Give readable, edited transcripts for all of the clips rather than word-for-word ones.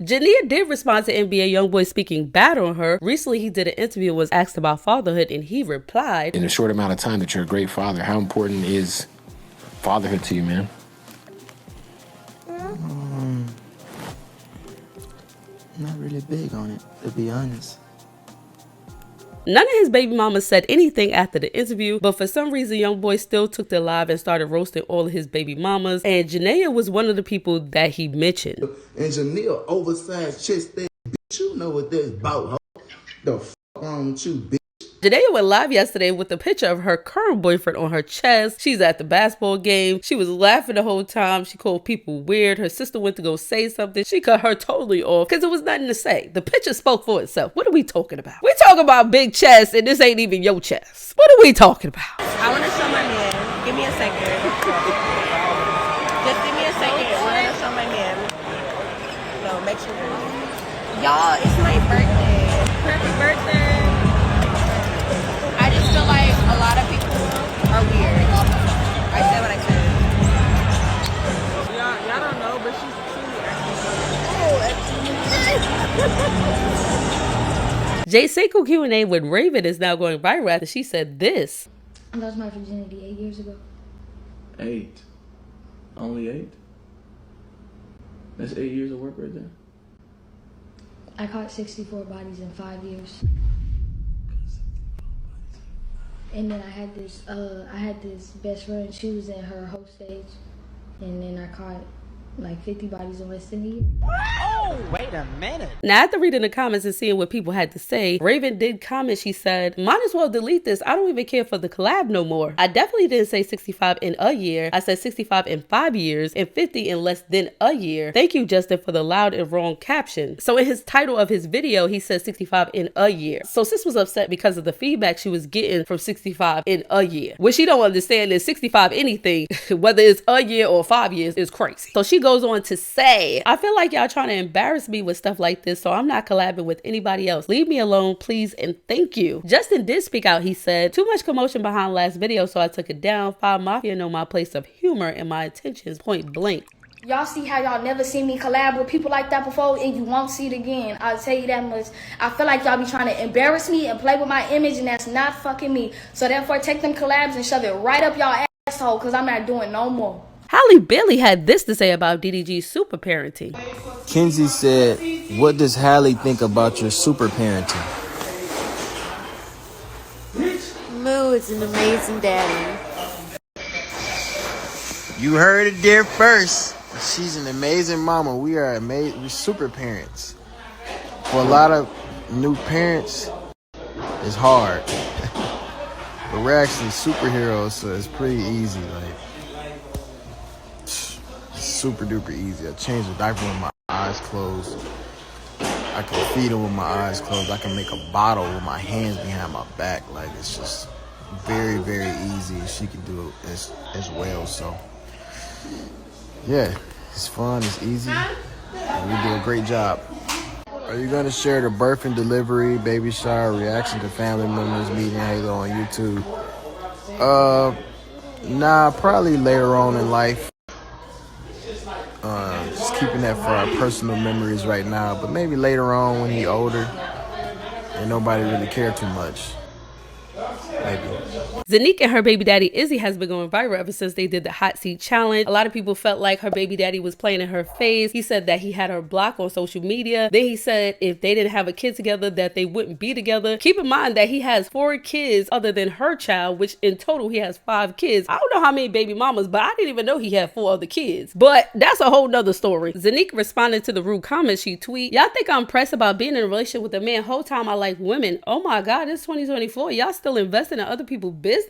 Jania did respond to NBA YoungBoy speaking bad on her. Recently, he did an interview and was asked about fatherhood, and he replied, "In a short amount of time that you're a great father, how important is fatherhood to you, man?" Not really big on it, to be honest. None of his baby mamas said anything after the interview, but for some reason, YoungBoy still took to live and started roasting all of his baby mamas, and Jania was one of the people that he mentioned. And Jania, oversized chest, that bitch, you know what that's about, ho? The f*** wrong with you, bitch? Jania went live yesterday with a picture of her current boyfriend on her chest. She's at the basketball game. She was laughing the whole time. She called people weird. Her sister went to go say something. She cut her totally off because it was nothing to say. The picture spoke for itself. What are we talking about? We talking about big chest and this ain't even your chest. What are we talking about? I want to show my man. Give me a second. Just give me a second. I want to show my man. No, make sure. Y'all, it's my birthday. Happy birthday. I just feel like a lot of people are weird. I said what I said. Y'all don't know, but she's truly Jay Cinco Q&A with Raven is now going viral after she said this. I lost my virginity 8 years ago. 8? Only 8? That's 8 years of work right there. I caught 64 bodies in 5 years. And then I had this best friend, she was in her whole stage, and then I caught like 50 bodies in less than a year. Oh, wait a minute. Now, after reading the comments and seeing what people had to say, Raven did comment. She said, might as well delete this. I don't even care for the collab no more. I definitely didn't say 65 in a year. I said 65 in 5 years and 50 in less than a year. Thank you, Justin, for the loud and wrong caption. So in his title of his video, he said 65 in a year. So sis was upset because of the feedback she was getting from 65 in a year. What she don't understand is 65 anything, whether it's a year or 5 years, is crazy. So she goes on to say, I feel like y'all trying to embarrass me with stuff like this, so I'm not collabing with anybody else. Leave me alone, please, and thank you. Justin did speak out. He said, too much commotion behind last video, so I took it down. Five Mafia know my place of humor and my intentions, point blank. Y'all see how y'all never seen me collab with people like that before, and you won't see it again. I'll tell you that much. I feel like y'all be trying to embarrass me and play with my image, and that's not fucking me. So therefore, take them collabs and shove it right up y'all asshole, because I'm not doing no more. Halle Bailey had this to say about DDG's super parenting. Kenzie said, what does Halle think about your super parenting? Moo is an amazing daddy. You heard it there first. She's an amazing mama. We are amazing. We're super parents. For a lot of new parents, it's hard. But we're actually superheroes, so it's pretty easy. Like, super duper easy. I change the diaper with my eyes closed. I can feed them with my eyes closed. I can make a bottle with my hands behind my back. Like, it's just very, very easy. She can do it as well. So, yeah, it's fun. It's easy. And we do a great job. Are you going to share the birth and delivery, baby shower, reaction to family members meeting Halo on YouTube? Nah, probably later on in life. Just keeping that for our personal memories right now, but maybe later on when he's older and nobody really care too much. Maybe. Zonnique and her baby daddy Izzy has been going viral ever since they did the hot seat challenge. A lot of people felt like her baby daddy was playing in her face. He said that he had her blocked on social media. Then he said if they didn't have a kid together that they wouldn't be together. Keep in mind that he has 4 kids other than her child, which in total he has 5 kids. I don't know how many baby mamas, but I didn't even know he had 4 other kids. But that's a whole nother story. Zonnique responded to the rude comments. She tweeted, y'all think I'm pressed about being in a relationship with a man whole time I like women. Oh my God, it's 2024. Y'all still investing in other people's business?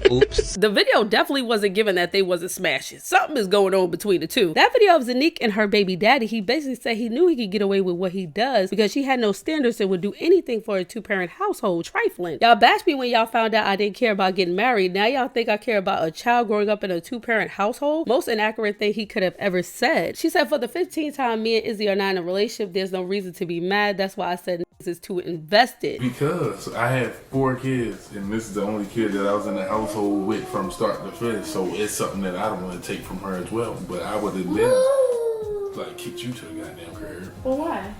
Oops. The video definitely wasn't given that they wasn't smashing. Something is going on between the two. That video of Zonnique and her baby daddy, he basically said he knew he could get away with what he does because she had no standards and would do anything for a 2-parent household. Trifling. Y'all bashed me when y'all found out I didn't care about getting married. Now y'all think I care about a child growing up in a 2-parent household? Most inaccurate thing he could have ever said. She said for the 15th time me and Izzy are not in a relationship, there's no reason to be mad. That's why I said is too invested. Because I have 4 kids and this is the only kid that I was in the household with from start to finish, so it's something that I don't want to take from her as well. But I would have been like kicked you to the goddamn curb. Well, why?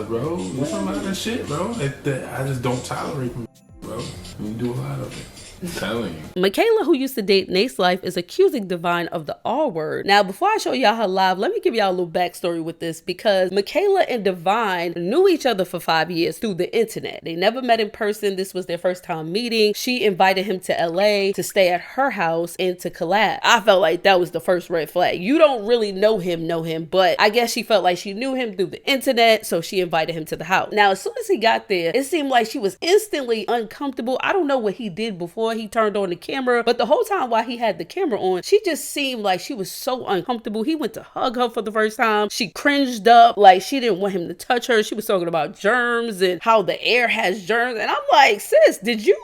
Bro, there's some other shit, bro. That I just don't tolerate from bro. You do a lot of it. I'm telling you. Michaela, who used to date Nate's Life, is accusing Divine of the R word. Now, before I show y'all her live, let me give y'all a little backstory with this, because Michaela and Divine knew each other for 5 years through the internet. They never met in person. This was their first time meeting. She invited him to LA to stay at her house and to collab. I felt like that was the first red flag. You don't really know him, but I guess she felt like she knew him through the internet, so she invited him to the house. Now, as soon as he got there, it seemed like she was instantly uncomfortable. I don't know what he did before he turned on the camera, but the whole time while he had the camera on, she just seemed like she was so uncomfortable. He went to hug her for the first time. She cringed up like she didn't want him to touch her. She was talking about germs and how the air has germs, and I'm like, sis, do you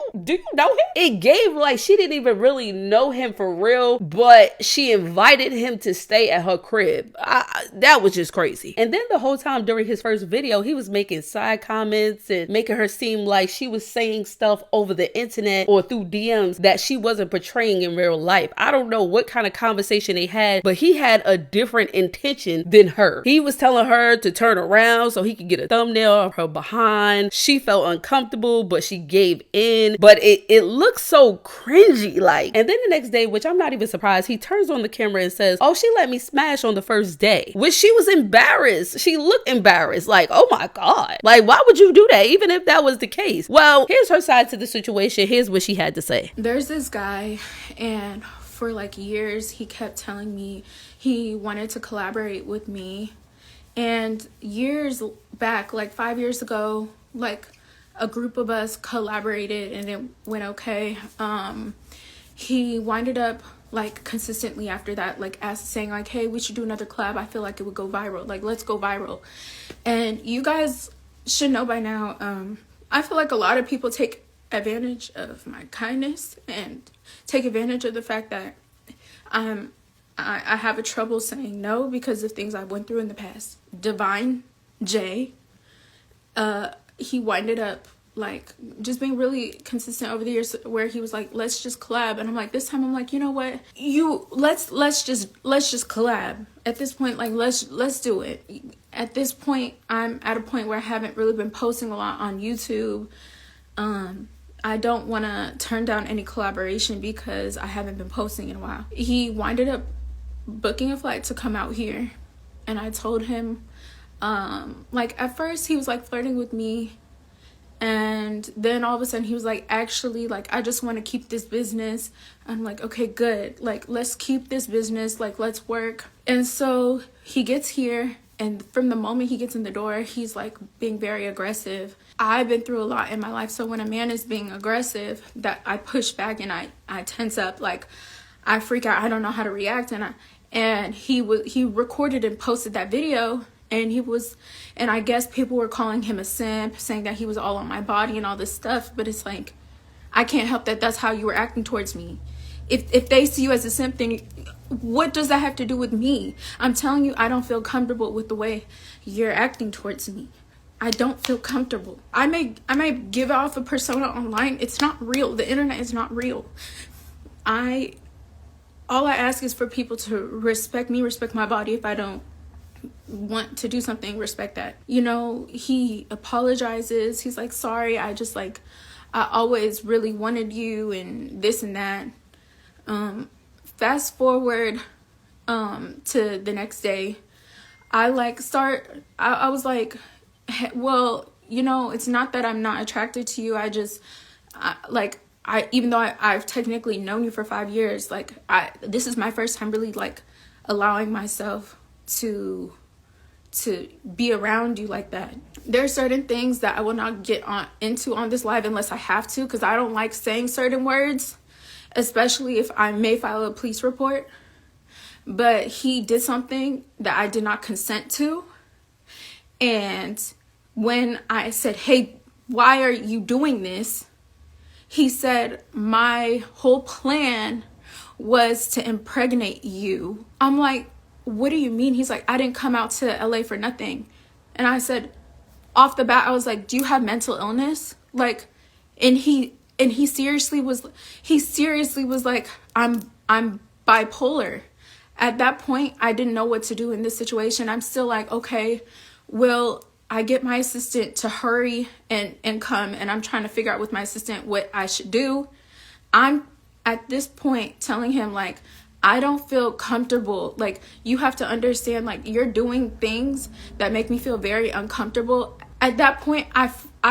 know him? It gave like she didn't even really know him for real, but she invited him to stay at her crib. That was just crazy. And then the whole time during his first video, he was making side comments and making her seem like she was saying stuff over the internet or through DMs that she wasn't portraying in real life. I don't know what kind of conversation they had, but he had a different intention than her. He was telling her to turn around so he could get a thumbnail of her behind. She felt uncomfortable, but she gave in. But it looked so cringy like. And then the next day, which I'm not even surprised, he turns on the camera and says, oh, she let me smash on the first day, which she was embarrassed. She looked embarrassed, like, oh my God, like, why would you do that even if that was the case? Well, here's her side to the situation. Here's what she had to say. There's this guy, and for like years he kept telling me he wanted to collaborate with me, and years back, like 5 years ago, like a group of us collaborated and it went okay. He winded up like consistently after that, like saying like, hey, we should do another collab. I feel like it would go viral. Like, let's go viral. And you guys should know by now, I feel like a lot of people take advantage of my kindness and take advantage of the fact that I have a trouble saying no because of things I went through in the past. Divine J, he winded up like just being really consistent over the years where he was like, let's just collab. And I'm like, this time I'm like, you know what, let's just collab at this point. Like, let's do it. At this point, I'm at a point where I haven't really been posting a lot on YouTube. I don't want to turn down any collaboration because I haven't been posting in a while. He winded up booking a flight to come out here, and I told him, like, at first he was like flirting with me, and then all of a sudden he was like, actually, like, I just want to keep this business. I'm like, okay, good, like, let's keep this business, like, let's work. And so he gets here, and from the moment he gets in the door, he's like being very aggressive. I've been through a lot in my life, so when a man is being aggressive, that I push back and I tense up, like I freak out. I don't know how to react. And he recorded and posted that video, and I guess people were calling him a simp, saying that he was all on my body and all this stuff. But it's like, I can't help that that's how you were acting towards me. If they see you as a simp, then what does that have to do with me? I'm telling you, I don't feel comfortable with the way you're acting towards me. I don't feel comfortable. I may give off a persona online. It's not real. The internet is not real. All I ask is for people to respect me, respect my body. If I don't want to do something, respect that. You know, he apologizes. He's like, sorry, I always really wanted you and this and that. Fast forward to the next day, I was like, well, you know, it's not that I'm not attracted to you. Even though I've technically known you for 5 years, like, this is my first time really like allowing myself to be around you like that. There are certain things that I will not get into on this live unless I have to, because I don't like saying certain words, especially if I may file a police report. But he did something that I did not consent to. And when I said, hey, why are you doing this? He said, my whole plan was to impregnate you. I'm like, what do you mean? He's like, I didn't come out to LA for nothing. And I said, off the bat, I was like, do you have mental illness? Like, and he seriously was like, I'm bipolar. At that point, I didn't know what to do in this situation. I'm still like, okay, will I get my assistant to hurry and come, and I'm trying to figure out with my assistant what I should do. I'm at this point telling him, like, I don't feel comfortable. Like, you have to understand, like, you're doing things that make me feel very uncomfortable. At that point, I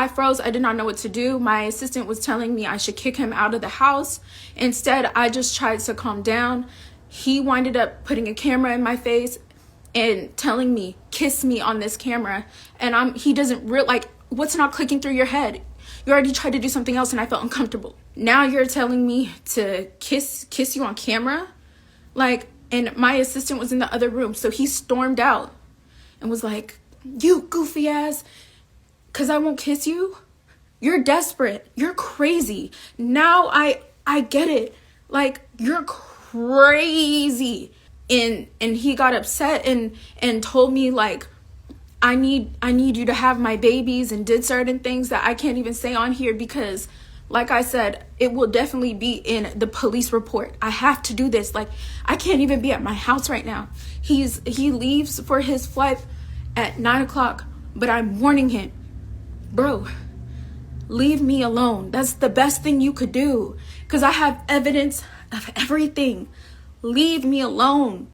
froze. I did not know what to do. My assistant was telling me I should kick him out of the house. Instead, I just tried to calm down. He winded up putting a camera in my face and telling me, kiss me on this camera. And he doesn't like, what's not clicking through your head? You already tried to do something else and I felt uncomfortable. Now you're telling me to kiss you on camera? Like, and my assistant was in the other room. So he stormed out and was like, you goofy ass, because I won't kiss you? You're desperate. You're crazy. Now I get it. Like, you're crazy. And he got upset and told me, like, I need you to have my babies, and did certain things that I can't even say on here because, like I said, it will definitely be in the police report. I have to do this. Like, I can't even be at my house right now. He leaves for his flight at 9 o'clock, but I'm warning him, bro, leave me alone. That's the best thing you could do because I have evidence of everything. Leave me alone.